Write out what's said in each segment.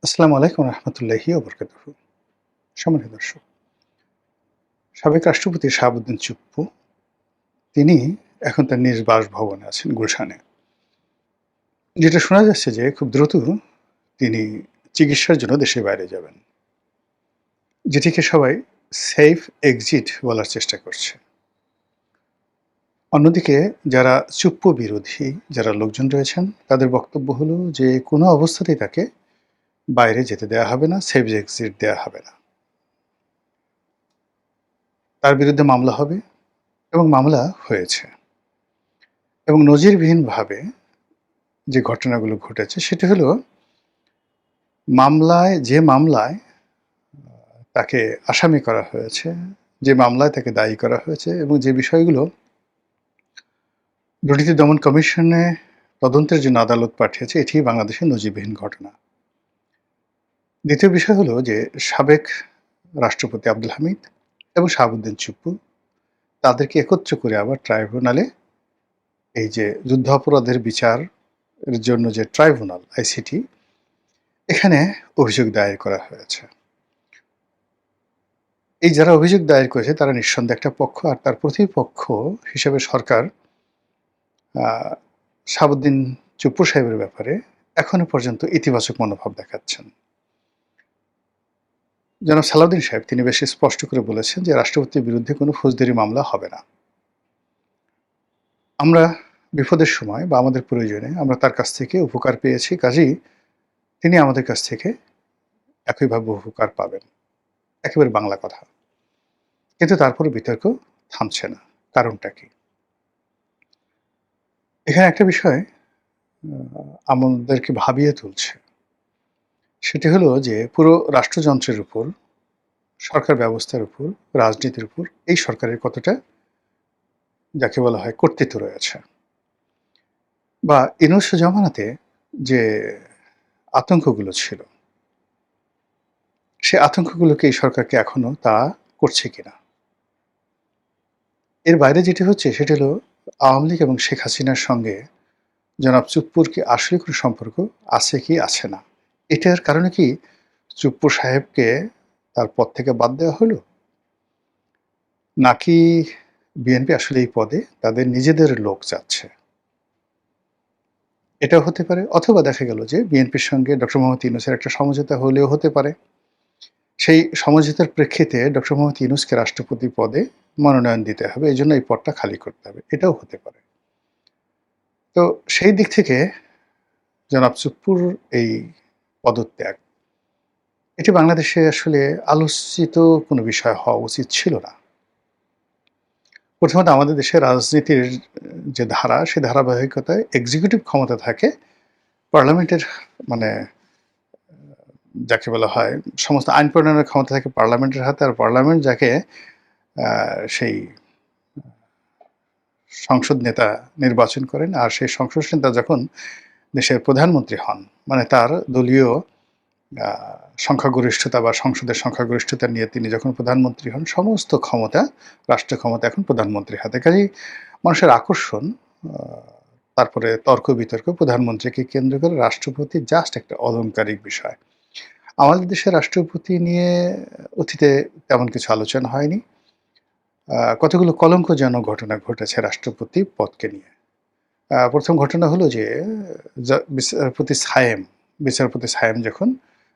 আসসালামু আলাইকুম রহমতুল্লাহি ওবরকাতুহু। সম্মানিত দর্শক, সাবেক রাষ্ট্রপতি শাহাবুদ্দিন চুপ্পু তিনি এখন তার নিজ বাসভবনে আছেন গুলশানে। যেটা শোনা যাচ্ছে যে খুব দ্রুত তিনি চিকিৎসার জন্য দেশের বাইরে যাবেন। যেটিকে সবাই সেফ এক্সিট বলার চেষ্টা করছে। অন্যদিকে যারা চুপ্পু বিরোধী যারা লোকজন রয়েছেন তাদের বক্তব্য হলো যে কোনো অবস্থাতেই তাকে বাইরে যেতে দেওয়া হবে না, সেফ এক্সিট দেওয়া হবে না। তার বিরুদ্ধে মামলা হবে এবং মামলা হয়েছে। এবং নজিরবিহীনভাবে যে ঘটনাগুলো ঘটেছে সেটি হলো যে মামলায় তাকে আসামি করা হয়েছে, যে মামলায় তাকে দায়ী করা হয়েছে এবং যে বিষয়গুলো দুর্নীতি দমন কমিশনে তদন্তের জন্য আদালত পাঠিয়েছে, এটি বাংলাদেশের নজিরবিহীন ঘটনা। দ্বিতীয় বিষয় হলো যে সাবেক রাষ্ট্রপতি আব্দুল হামিদ এবং শাহাবুদ্দিন চুপ্পু তাদেরকে একত্র করে আবার ট্রাইব্যুনালে এই যে যুদ্ধাপরাধের বিচারের জন্য যে ট্রাইব্যুনাল আইসিটি, এখানে অভিযোগ দায়ের করা হয়েছে। এই যারা অভিযোগ দায়ের করেছে তারা নিঃসন্দেহে একটা পক্ষ, আর তার প্রতিপক্ষ হিসেবে সরকার শাহাবুদ্দিন চুপ্পু সাহেবের ব্যাপারে এখনো পর্যন্ত ইতিবাচক মনোভাব দেখাচ্ছেন। জনাব সালাউদ্দিন সাহেব তিনি বেশ স্পষ্ট করে বলেছেন যে রাষ্ট্রপতির বিরুদ্ধে কোনো ফৌজদারি মামলা হবে না। আমরা বিপদের সময় বা আমাদের প্রয়োজনে আমরা তার কাছ থেকে উপকার পেয়েছি, কাজেই তিনি আমাদের কাছ থেকে একইভাবে উপকার পাবেন। একেবারে বাংলা কথা। কিন্তু তারপরে বিতর্ক থামছে না। কারণটা কি? এখানে একটা বিষয় আমাদেরকে ভাবিয়ে তুলছে। সেটি হলো যে পুরো রাষ্ট্রযন্ত্রের উপর, সরকার ব্যবস্থার উপর, রাজনীতির উপর এই সরকারের কতটা যাকে বলা হয় কর্তৃত্ব রয়েছে। বা ইউনূস জমানাতে যে আতঙ্কগুলো ছিল, সে আতঙ্কগুলোকে এই সরকারকে এখনো তা করছে কিনা। এর বাইরে যেটি হচ্ছে সেটি হলো আওয়ামী লীগ এবং শেখ হাসিনার সঙ্গে জনাব চুপ্পুর কি আসলে কোনো সম্পর্ক আছে কি আছে না। এটার কারণে কি চুপ্পু সাহেবকে তার পদ থেকে বাদ দেওয়া হলো? নাকি বিএনপি আসলে এই পদে তাদের নিজেদের লোক চাচ্ছে? এটাও হতে পারে। অথবা দেখা গেল যে বিএনপির সঙ্গে ডক্টর মোহাম্মদ ইউনূসের একটা সমঝোতা হলেও হতে পারে। সেই সমঝোতার প্রেক্ষিতে ডক্টর মোহাম্মদ ইউনূসকে রাষ্ট্রপতি পদে মনোনয়ন দিতে হবে। এজন্য এই পদটা খালি করতে হবে। এটাও হতে পারে। তো সেই দিক থেকে জনাব চুপ্পুর এই পদত্যাগ, এটি বাংলাদেশে আসলে আলোচিত কোনো বিষয় হওয়া উচিত ছিল না। প্রথমত আমাদের দেশের রাজনীতির যে ধারা, সে ধারাবাহিকতায় এক্সিকিউটিভ ক্ষমতা থাকে পার্লামেন্টের, মানে যাকে বলা হয় সমস্ত আইন প্রণয়নের ক্ষমতা থাকে পার্লামেন্টের হাতে, আর পার্লামেন্ট যাকে সেই সংসদ নেতা নির্বাচন করেন, আর সেই সংসদ নেতা যখন দেশের প্রধানমন্ত্রী হন, মানে তার দলীয় সংখ্যাগরিষ্ঠতা বা সংসদের সংখ্যাগরিষ্ঠতা নিয়ে তিনি যখন প্রধানমন্ত্রী হন, সমস্ত ক্ষমতা, রাষ্ট্র ক্ষমতা এখন প্রধানমন্ত্রীর হাতে। কাজেই মানুষের আকর্ষণ, তারপরে তর্ক বিতর্ক প্রধানমন্ত্রীকে কেন্দ্র করে, রাষ্ট্রপতি জাস্ট একটা অলংকারিক বিষয়। আমাদের দেশের রাষ্ট্রপতি নিয়ে অতীতে তেমন কিছু আলোচনা হয়নি। কতগুলো কলঙ্কজনক ঘটনা ঘটেছে রাষ্ট্রপতি পদকে নিয়ে। প্রথম ঘটনা হলো যে বিচারপতি সায়েম যখন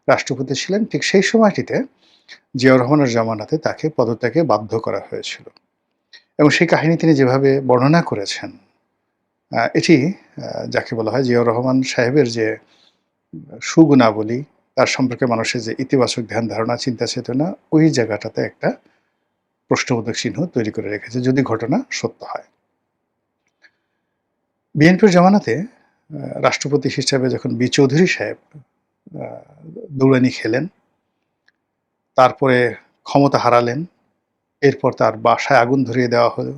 রাষ্ট্রপতি ছিলেন, ঠিক সেই সময়টিতে জিয়াউর রহমানের জামানাতে তাকে পদত্যাগে বাধ্য করা হয়েছিল। এবং সেই কাহিনী তিনি যেভাবে বর্ণনা করেছেন, এটি যাকে বলা হয় জিয়াউর রহমান সাহেবের যে সুগুণাবলী, তার সম্পর্কে মানুষের যে ইতিবাচক ধ্যান ধারণা, চিন্তা চেতনা, ওই জায়গাটাতে একটা প্রশ্নবোধক চিহ্ন তৈরি করে রেখেছে, যদি ঘটনা সত্য হয়। বিএনপির জামানাতে রাষ্ট্রপতি হিসাবে যখন বি চৌধুরী সাহেব দৌড়ানি খেলেন, তারপরে ক্ষমতা হারালেন, এরপর তার বাসায় আগুন ধরিয়ে দেওয়া হলো,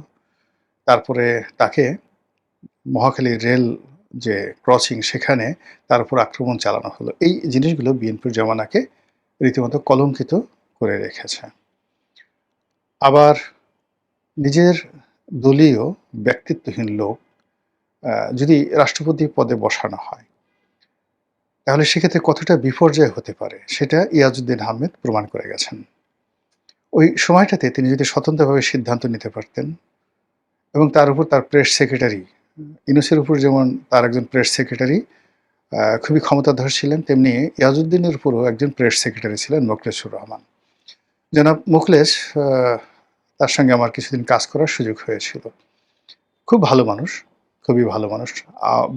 তারপরে তাকে মহাখালী রেল যে ক্রসিং, সেখানে তার উপর আক্রমণ চালানো হলো। এই জিনিসগুলো বিএনপির জামানাকে রীতিমতো কলঙ্কিত করে রেখেছে। আবার নিজের দলীয় ব্যক্তিত্বহীন লোক যদি রাষ্ট্রপতি পদে বসানো হয়, তাহলে সেক্ষেত্রে কতটা বিপর্যয় হতে পারে সেটা ইয়াজউদ্দিন আহমেদ প্রমাণ করে গেছেন। ওই সময়টাতে তিনি যদি স্বতন্ত্রভাবে সিদ্ধান্ত নিতে পারতেন এবং তার উপর তার প্রেস সেক্রেটারি ইউনূসের উপর যেমন তার একজন প্রেস সেক্রেটারি খুবই ক্ষমতাধর ছিলেন, তেমনি ইয়াজউদ্দিনের উপরও একজন প্রেস সেক্রেটারি ছিলেন মোখলেছুর রহমান। জনাব মোখলেস আ তার সঙ্গে আমার কিছুদিন কাজ করার সুযোগ হয়েছিল। খুব ভালো মানুষ, খুবই ভালো মানুষ।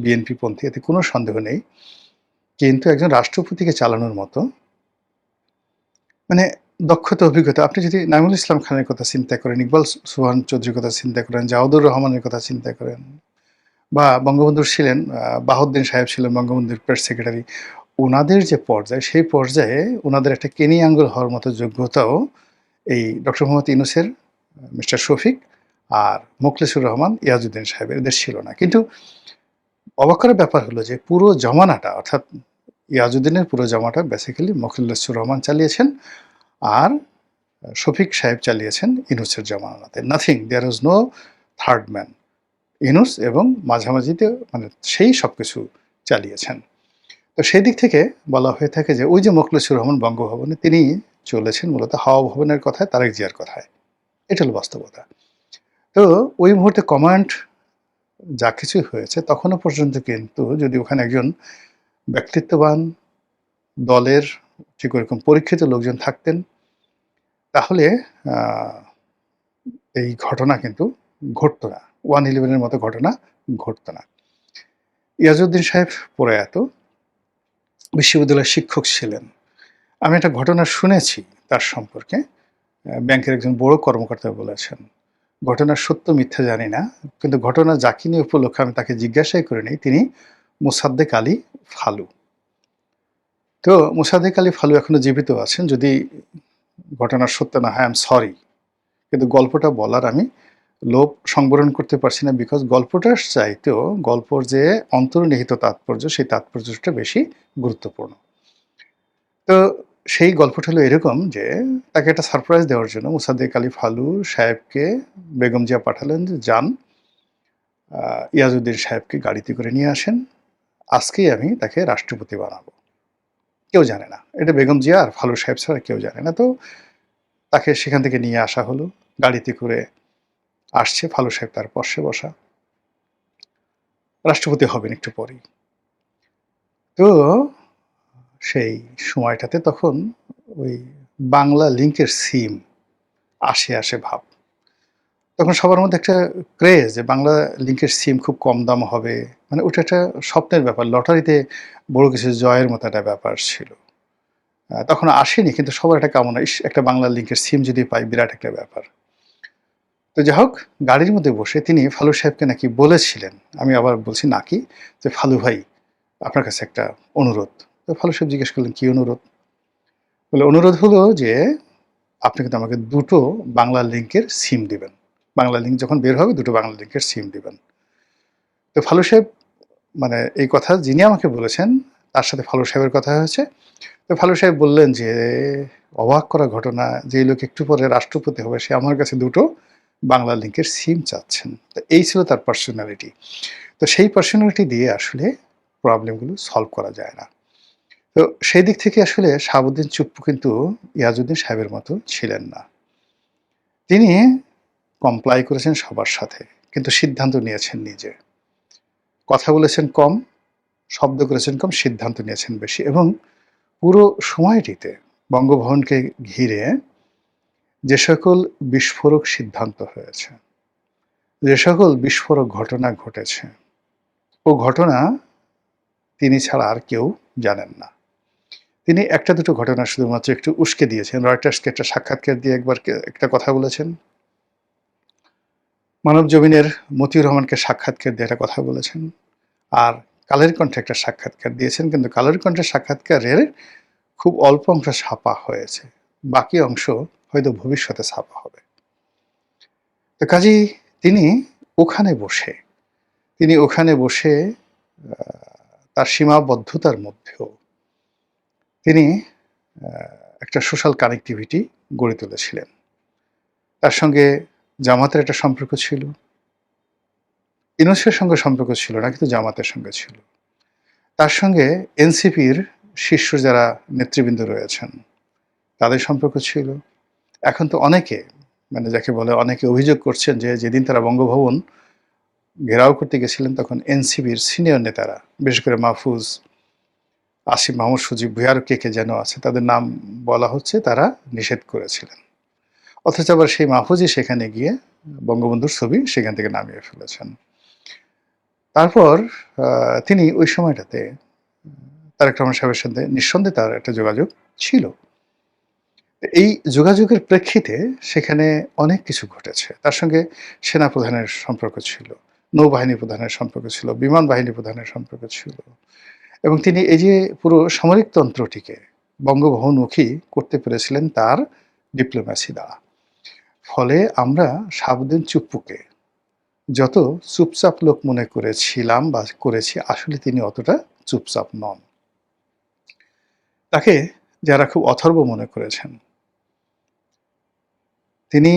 বিএনপিপন্থী, এতে কোনো সন্দেহ নেই। কিন্তু একজন রাষ্ট্রপতিকে চালানোর মতো মানে দক্ষতা, অভিজ্ঞতা, আপনি যদি নাঈমুল ইসলাম খানের কথা চিন্তা করেন, ইকবাল সুবহান চৌধুরীর কথা চিন্তা করেন, জাওয়াদুর রহমানের কথা চিন্তা করেন, বা বঙ্গবন্ধুর ছিলেন বাহাউদ্দিন সাহেব ছিলেন বঙ্গবন্ধুর প্রেস সেক্রেটারি। উনাদের যে পর্যায়, সেই পর্যায়ে উনাদের একটা কেনি আঙ্গুল হওয়ার মতো যোগ্যতাও এই ডক্টর মোহাম্মদ ইউনূসের, মিস্টার শফিক আর মোখলেছুর রহমান, ইয়াজউদ্দিন সাহেবের এদের ছিল না। কিন্তু অবাক করার ব্যাপার হলো যে পুরো জমানাটা, অর্থাৎ ইয়াজউদ্দিনের পুরো জমাটা বেসিক্যালি মোখলেছুর রহমান চালিয়েছেন, আর শফিক সাহেব চালিয়েছেন ইউনূসের জমানাতে। Nothing, there was no third man. Yunus এবং মাঝামাঝিতে মানে সেই সবকিছু চালিয়েছেন। তো সেই দিক থেকে বলা হয়ে থাকে যে ওই যে মোখলেছুর রহমান বঙ্গভবনে তিনি চলেছেন মূলত হাওয়া ভবনের কথায়, তারেক জিয়ার কথায়। এটা হলো বাস্তবতা। তো ওই মুহূর্তে কমান্ড যা কিছুই হয়েছে তখনও পর্যন্ত কিন্তু যদি ওখানে একজন ব্যক্তিত্ববান দলের ঠিক ওরকম পরীক্ষিত লোকজন থাকতেন, তাহলে এই ঘটনা কিন্তু ঘটত না। 1/11 এর মতো ঘটনা ঘটত না। ইয়াজউদ্দিন সাহেব প্রয়াত, বিশ্ববিদ্যালয়ের শিক্ষক ছিলেন। আমি একটা ঘটনা শুনেছি তার সম্পর্কে। ব্যাংকের একজন বড় কর্মকর্তা বলেছেন। ঘটনার সত্য মিথ্যা জানি না। কিন্তু ঘটনা যাকে নিয়ে উপলক্ষে আমি তাকে জিজ্ঞাসাই করিনি। তিনি মোসাদ্দেক আলী ফালু। তো মোসাদ্দেক আলী ফালু এখনো জীবিত আছেন। যদি ঘটনার সত্য না হয়, আই এম সরি। কিন্তু গল্পটা বলার আমি লোভ সংবরণ করতে পারছি না, বিকজ গল্পটার চাইতেও গল্পর যে অন্তর্নিহিত তাৎপর্য, সেই তাৎপর্যটা বেশি গুরুত্বপূর্ণ। তো সেই গল্পটা হলো এরকম যে তাকে একটা সারপ্রাইজ দেওয়ার জন্য মোসাদ্দেক আলী ফালু সাহেবকে বেগম জিয়া পাঠালেন যে, যান ইয়াজউদ্দিন সাহেবকে গাড়িতে করে নিয়ে আসেন, আজকেই আমি তাকে রাষ্ট্রপতি বানাবো। কেউ জানে না, এটা বেগম জিয়া আর ফালু সাহেব ছাড়া কেউ জানে না। তো তাকে সেখান থেকে নিয়ে আসা হলো, গাড়িতে করে আসছে, ফালু সাহেব তার পাশে বসা, রাষ্ট্রপতি হবেন একটু পরেই। তো সেই সময়টাতে তখন ওই বাংলা লিংকের সিম আসে ভাব। তখন সবার মধ্যে একটা ক্রেজ যে বাংলা লিংকের সিম খুব কম দাম হবে। মানে ওটা একটা স্বপ্নের ব্যাপার। লটারিতে বড় কিছু জয়ের মতো একটা ব্যাপার ছিল। তখন আসেনি, কিন্তু সবার একটা কামনা, ইস! একটা বাংলা লিংকের সিম যদি পাই, বিরাট একটা ব্যাপার। তো যাই হোক, গাড়ির মধ্যে বসে তিনি ফালু সাহেবকে নাকি বলেছিলেন, আমি আবার বলছি নাকি, যে, "ফালু ভাই, আপনার কাছে একটা অনুরোধ।" তো ফালু সাহেব জিজ্ঞেস করলেন, "কি অনুরোধ?" বলে, "অনুরোধ হলো যে আপনি কিন্তু আমাকে ২ টো বাংলা লিংকের সিম দিবেন। বাংলা লিংক যখন বের হবে ২ টো বাংলা লিংকের সিম দিবেন।" তো ফালু সাহেব, মানে এই কথা যিনি আমাকে বলেছেন তার সাথে ফালু সাহেবের কথা হয়েছে। তো ফালু সাহেব বললেন যে, "অবাক করা ঘটনা, যে লোক একটু পরে রাষ্ট্রপতি হবে সে আমার কাছে ২ টো বাংলা লিংকের সিম চাচ্ছেন।" তো এই ছিল তার পার্সোনালিটি। তো সেই পার্সোনালিটি দিয়ে আসলে প্রবলেমগুলো সলভ করা যায় না। তো সেই দিক থেকে আসলে শাহাবুদ্দিন চুপ্পু কিন্তু ইয়াজউদ্দিন সাহেবের মতো ছিলেন না। তিনি কমপ্লাই করেছেন সবার সাথে, কিন্তু সিদ্ধান্ত নিয়েছেন নিজে। কথা বলেছেন কম, শব্দ করেছেন কম, সিদ্ধান্ত নিয়েছেন বেশি। এবং পুরো সময়টিতে বঙ্গভবনকে ঘিরে যে সকল বিস্ফোরক সিদ্ধান্ত হয়েছে, যে সকল বিস্ফোরক ঘটনা ঘটেছে, ও ঘটনা তিনি ছাড়া আর কেউ জানেন না। তিনি একটা দুটো ঘটনা শুধুমাত্র একটু উস্কে দিয়েছেন। রয়টার্সকে একটা সাক্ষাৎকার দিয়ে একবার একটা কথা বলেছেন। মানবজমিনের মতিউর রহমানকে সাক্ষাৎকার দিয়ে একটা কথা বলেছেন। আর কালের কণ্ঠে একটা সাক্ষাৎকার দিয়েছেন, কিন্তু কালের কণ্ঠের সাক্ষাৎকারের খুব অল্প অংশ ছাপা হয়েছে। বাকি অংশ হয়তো ভবিষ্যতে ছাপা হবে। তো কাজেই তিনি ওখানে বসে তার সীমাবদ্ধতার মধ্যেও তিনি একটা সোশ্যাল কানেক্টিভিটি গড়ে তুলেছিলেন। তার সঙ্গে জামাতের একটা সম্পর্ক ছিল। ইউনূসের সঙ্গে সম্পর্ক ছিল না, কিন্তু জামাতের সঙ্গে ছিল। তার সঙ্গে এনসিপির শীর্ষ যারা নেতৃবৃন্দ রয়েছেন তাদের সম্পর্ক ছিল। এখন তো অনেকে মানে যাকে বলে অনেকে অভিযোগ করছেন যে যেদিন তারা বঙ্গভবন ঘেরাও করতে গেছিলেন তখন এনসিপির সিনিয়র নেতারা বিশেষ করে মাহফুজ, আসিফ মাহমুদ, সজীব ভুঁইয়া আরও কে যেন আছে তাদের নাম বলা হচ্ছে তারা নিষেধ করেছিলেন। অথচ আবার সেই মাহফুজই সেখানে গিয়ে বঙ্গবন্ধুর ছবি সেখান থেকে নামিয়ে ফেলেছেন। তারপর তিনি ওই সময়টাতে তারেক রহমান সাহেবের সাথে নিঃসন্দেহে তার একটা যোগাযোগ ছিল। এই যোগাযোগের প্রেক্ষিতে সেখানে অনেক কিছু ঘটেছে। তার সঙ্গে সেনাপ্রধানের সম্পর্ক ছিল, নৌবাহিনী প্রধানের সম্পর্ক ছিল, বিমান বাহিনী প্রধানের সম্পর্ক ছিল এবং তিনি এই যে পুরো সামরিকতন্ত্রটিকে বঙ্গভবনমুখী করতে পেরেছিলেন তার ডিপ্লোম্যাসি দ্বারা। ফলে আমরা শাহাবুদ্দিন চুপ্পুকে যত চুপচাপ লোক মনে করেছিলাম বা করেছি আসলে তিনি অতটা চুপচাপ নন। তাকে যারা খুব অথর্ব মনে করেছেন তিনি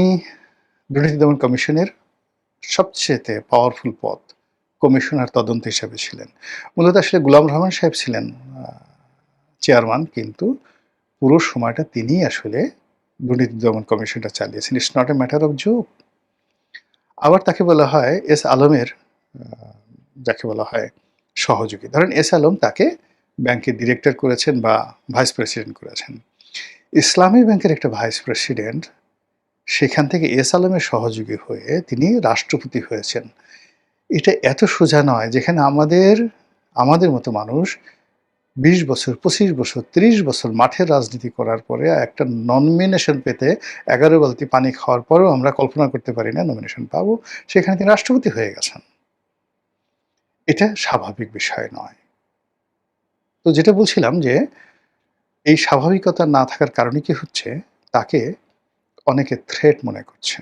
দুর্নীতি দমন কমিশনের সবচেয়ে পাওয়ারফুল পদ কমিশনার তদন্ত হিসাবে ছিলেন। মূলত আসলে গোলাম রহমান সাহেব ছিলেন চেয়ারম্যান, কিন্তু পুরো সময়টা তিনিই আসলে দুর্নীতি দমন কমিশনটা চালিয়েছেন। It's not a matter of joke. আবার তাকে বলা হয় এস আলমের যাকে বলা হয় সহযোগী। ধরেন এস আলম তাকে ব্যাংকের ডিরেক্টর করেছেন বা ভাইস প্রেসিডেন্ট করেছেন। ইসলামী ব্যাংকের একটা ভাইস প্রেসিডেন্ট সেখান থেকে এস আলমের সহযোগী হয়ে তিনি রাষ্ট্রপতি হয়েছেন। এটা এত সোজা নয়, যেখানে আমাদের মতো মানুষ ২০ বছর, ২৫ বছর, ৩০ বছর মাঠের রাজনীতি করার পরে একটা নমিনেশন পেতে ১১ বালতি পানি খাওয়ার পরেও আমরা কল্পনা করতে পারি না নমিনেশন পাবো। সেখানে তিনি রাষ্ট্রপতি হয়ে গেছেন। এটা স্বাভাবিক বিষয় নয়। তো যেটা বলছিলাম যে এই স্বাভাবিকতা না থাকার কারণে কি হচ্ছে, তাকে অনেকে থ্রেট মনে করছে।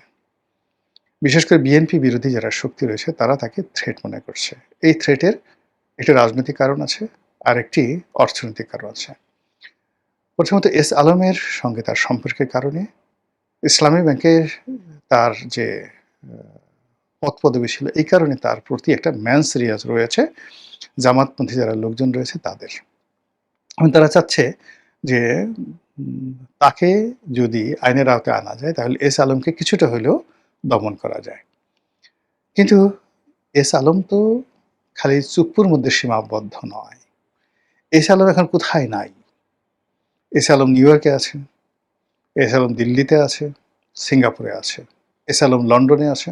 বিশেষ করে বিএনপি বিরোধী যারা শক্তি রয়েছে তারা তাকে থ্রেট মনে করছে। এই থ্রেটের একটি রাজনৈতিক কারণ আছে, আরেকটি অর্থনৈতিক কারণ আছে। প্রথমত এস আলমের সঙ্গে তার সম্পর্কের কারণে ইসলামী ব্যাংকের তার যে পদপদবী ছিল এই কারণে তার প্রতি একটা ম্যানস রিয়াজ রয়েছে জামাতপন্থী যারা লোকজন রয়েছে তাদের। এবং তারা চাচ্ছে যে তাকে যদি আইনের আওতায় আনা যায় তাহলে এস আলমকে কিছুটা হলেও দমন করা যায়। কিন্তু এস আলম তো খালি চুপ্পুর মধ্যে সীমাবদ্ধ নয়। এস আলম এখন কোথায় নাই? এস আলম নিউ ইয়র্কে আছে, এস আলম দিল্লিতে আছে, সিঙ্গাপুরে আছে, এস আলম লন্ডনে আছে,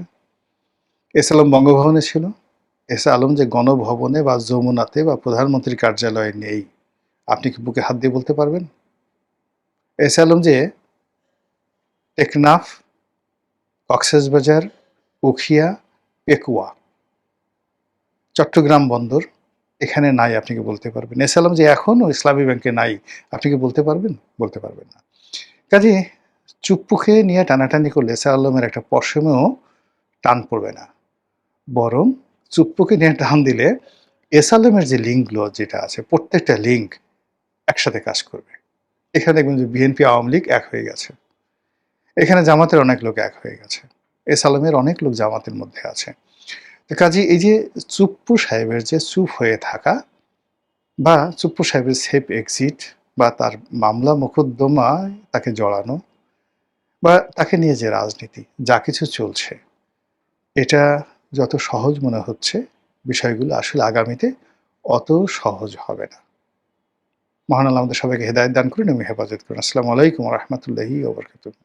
এস আলম বঙ্গভবনে ছিল। এস আলম যে গণভবনে বা যমুনাতে বা প্রধানমন্ত্রীর কার্যালয়ে নেই আপনি কি বুকে হাত দিয়ে বলতে পারবেন? এস আলম যে টেকনাফ, কক্সবাজার, উখিয়া, পেকুয়া, চট্টগ্রাম বন্দর এখানে নাই আপনি কি বলতে পারবেন? এস আলম যে এখনও ইসলামী ব্যাংকে নাই আপনি কি বলতে পারবেন? বলতে পারবেন না। কাজে চুপ্পুকে নিয়ে টানাটানি করলে এস আলমের একটা পশমেও টান পড়বে না, বরং চুপ্পুকে নিয়ে টান দিলে এস আলমের যে লিঙ্কগুলো যেটা আছে প্রত্যেকটা লিঙ্ক একসাথে কাজ করবে। এখানে দেখবেন যে বিএনপি আওয়ামী লীগ এক হয়ে গেছে, এখানে জামাতের অনেক লোক এক হয়ে গেছে, এস আলমের অনেক লোক জামাতের মধ্যে আছে। কাজে এই যে চুপ্পু সাহেবের যে চুপ হয়ে থাকা বা চুপ্পু সাহেবের সেফ এক্সিট বা তার মামলা মোকদ্দমায় তাকে জড়ানো বা তাকে নিয়ে যে রাজনীতি যা কিছু চলছে এটা যত সহজ মনে হচ্ছে বিষয়গুলো আসলে আগামীতে অত সহজ হবে না। মহান আল্লাহ আমাদের সবাইকে হেদায়েত দান করুন এবং হেফাজত করুন। আসসালামু আলাইকুম ওয়া রাহমাতুল্লাহি ওয়া বারাকাতুহু।